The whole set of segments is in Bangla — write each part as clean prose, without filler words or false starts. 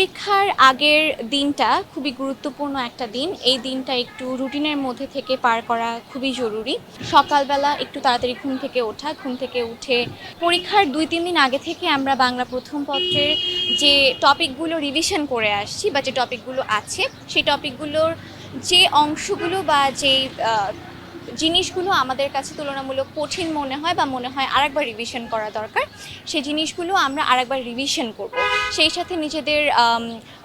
পরীক্ষার আগের দিনটা খুবই গুরুত্বপূর্ণ একটা দিন। এই দিনটা একটু রুটিনের মধ্যে থেকে পার করা খুবই জরুরি। সকালবেলা একটু তাড়াতাড়ি ঘুম থেকে ওঠা, ঘুম থেকে উঠে পরীক্ষার ২-৩ দিন আগে থেকে আমরা বাংলা প্রথম পত্রের যে টপিকগুলো রিভিশন করে আসছি বা যে টপিকগুলো আছে, সেই টপিকগুলোর যে অংশগুলো বা যেই জিনিসগুলো আমাদের কাছে তুলনামূলক কঠিন মনে হয় বা মনে হয় আরেকবার রিভিশন করা দরকার, সেই জিনিসগুলো আমরা আরেকবার রিভিশন করব। সেই সাথে নিজেদের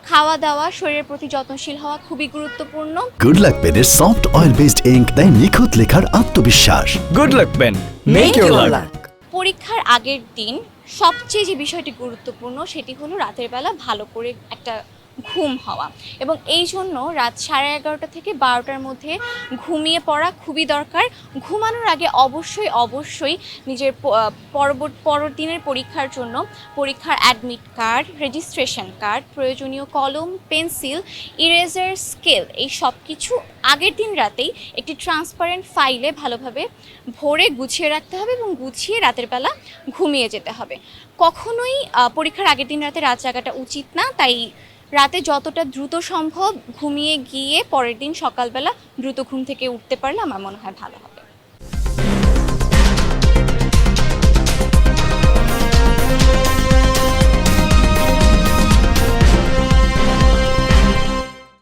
খাওয়া দাওয়া, শরীরের প্রতি যত্নশীল হওয়া খুবই গুরুত্বপূর্ণ। গুড লাক পেনের সফট অয়েল বেসড ইঙ্ক দেয় নিখুঁত লেখার আত্মবিশ্বাস। Good luck pen, make your luck. পরীক্ষার আগের দিন সবচেয়ে যে বিষয়টি গুরুত্বপূর্ণ সেটি হলো রাতের বেলা ভালো করে একটা ঘুম হওয়া, এবং এই জন্য রাত 11:30 থেকে 12টার মধ্যে ঘুমিয়ে পড়া খুবই দরকার। ঘুমানোর আগে অবশ্যই নিজের পরের দিনের পরীক্ষার জন্য পরীক্ষার অ্যাডমিট কার্ড, রেজিস্ট্রেশন কার্ড, প্রয়োজনীয় কলম, পেন্সিল, ইরেজার, স্কেল, এই সব কিছু আগের দিন রাতেই একটি ট্রান্সপারেন্ট ফাইলে ভালোভাবে ভরে গুছিয়ে রাখতে হবে এবং গুছিয়ে রাতের বেলা ঘুমিয়ে যেতে হবে। কখনোই পরীক্ষার আগের দিন রাতে রাত জাগাটা উচিত না, তাই রাতে যতটা দ্রুত সম্ভব ঘুমিয়ে গিয়ে পরের দিন সকালবেলা দ্রুত ঘুম থেকে উঠতে পারলে আমার মনে হয় ভালো হবে।